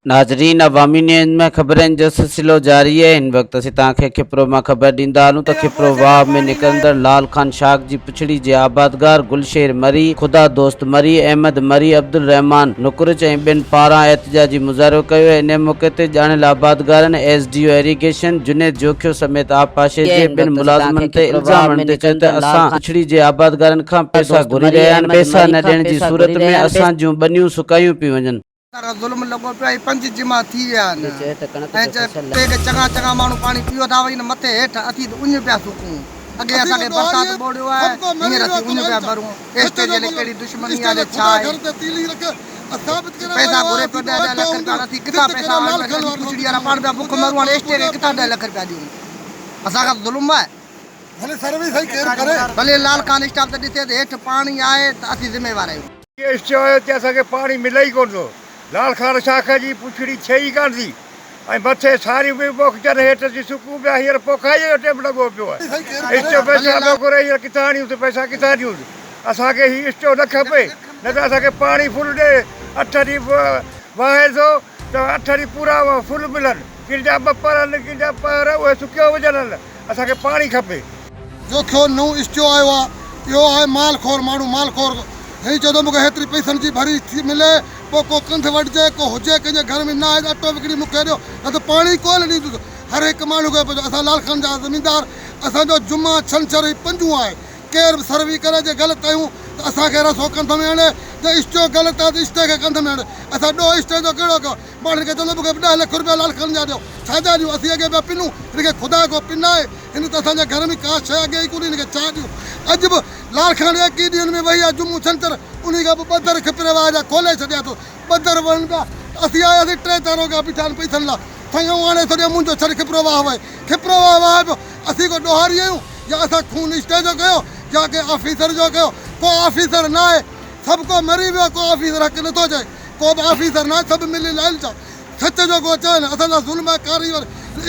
नाजरीन अवामी न्यूज़ में खबरें जो सिलसिलो जारी है। इन वक्त असीं तव्हांखे खिपरो में खबर ॾींदा हलूं त खिपरो वाह में निकरंदड़ लाल खान शाख जी पिछड़ी जे आबादगार गुलशेर मरी, खुदा दोस्त मरी, अहमद मरी, अब्दुल रहमान नुकुरच ऐं ॿियनि पारां एहतजाजी मुज़ाहिरो कयो। इन मौके ते ॼाणियल आबादगारनि एसडीओ इरिगेशन जुनेद जोखियो समेत आबपाशे जे ॿिनि मुलाज़िमनि ते इल्ज़ाम हणंदे चयो त असां पिछड़ी जे आबादगारनि खां पैसा घुरी रहिया आहिनि। पैसा न ॾियण जी सूरत में असां जूं बनियूं सुकायूं पियूं वञनि। ज़ुल्म लगो पे पंज जिमा थी विया चङा चङा माण्हू पानी पियो था वही मथे हेठ असी उन पिया सुकूं अगे असांखे बरसात बोड़ियो आहे हींअर असीं उन पिया भरूं स्टेज जे कहिड़ी दुश्मनी आहे छा आहे पैसा घुरे पियो 10 लाख रुपया असीं किथां पैसा पुछड़ी वारा पाण पिया बुख मरूं हाणे स्टेज खे किथां 10 लाख रुपया ॾियूं असांखां ज़ुल्म आहे। भले सर्विस है केर करे भले लाल खान स्टाफ त ॾिसे त हेठि पाणी आहे त असीं ज़िम्मेवार आहियूं। स्टेज ते असांखे पाणी मिले ई कोन थो। लाल खान शाख जी पुछड़ी छे ई कान थी ऐं मथे सारियूं बि पोखजनि हेठि अची सुकूं पिया। हींअर पोखाई जो टाइम लॻो पियो आहे। स्टो पैसा न घुरे हींअर किथां आणियूं त पैसा किथां ॾियूं। असांखे हीउ स्टो न खपे न त असांखे पाणी फुल ॾे 8 ॾींहं वाहे थो त 8 ॾींहं पूरा फुल मिलनि। किंजा ॿपर आहिनि किंजा पर उहे सुकियो विझनि असांखे पाणी खपे। जोखियो नओं स्टो आयो आहे इहो आहे मालखोर माण्हू मालखोर हे चवंदो मूंखे हेतिरी पैसनि जी भरी थी मिले पोइ को कंध वठिजे को हुजे कंहिंजे घर में न आहे अटो विकिणी मूंखे ॾियो न त पाणी कोन ॾींदुसि। हर हिकु माण्हू खे असां लाल खान जा ज़मीनदार असांजो जुमा छंछरु पंजूं आहे केरु बि सर्वी करे जे ग़लति कयूं त असांखे रसो कंध में हणे त स्टो ग़लति आहे त स्टे खे कंध में हणे असां ॾोह स्टे जो कहिड़ो कयो माण्हुनि खे चवंदो मूंखे 10 लाख रुपया लाल खान जा ॾियो छाजा ॾियूं असीं अॻे पिया पिनूं हिनखे ख़ुदा को पिनाए हिन त असांजे घर में का शइ अॻे ई कोन्हे हिनखे छा ॾियूं। अॼु बि लाल खान 21 ॾींहंनि में वही आहे जुमो छंछरु उन खां पोइ ॿधर खिपरे वाह जा खोले छॾिया अथो ॿधर वञनि पिया असीं आयासीं 3 तारो खां बीठा आहिनि पैसनि लाइ साईं हाणे सॼो मुंहिंजो छॾ खिपरो वाह वहे खिपरो वाह वाहे पियो असीं को ॾोहारी आहियूं या असां खून स्टे जो कयो या के ऑफिसर जो कयो को ऑफिसर न आहे सभु को मरी वियो को ऑफिसर हक़ नथो चए को बि ऑफिसर न आहे सभु मिली लाइल छा सच जो को चवनि असांजा ज़ुल्म कारीगर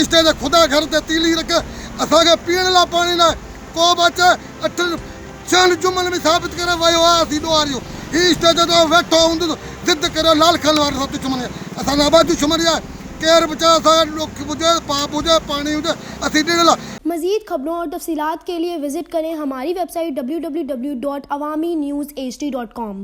स्टे ते ख़ुदा घर ते तीली रखे असांखे पीअण लाइ पाणी न आहे को बि अचे 6 जुमनि में साबित करे वियो आहे असीं ॾोहारियूं हीउ स्टेज ते वेठो हूंदुसि ज़िद करे लाल खान वारे सां दुश्मनी असांजा आबाद दुश्मनी आहे केरु बि चए असांखे ॾुख हुजे पाप हुजे पाणी हुजे असीं ॾियण लाइ। मज़ीद खबरों और तफसीलात के लिए विजिट करें हमारी वेबसाइट www.awamiNewsHD.com।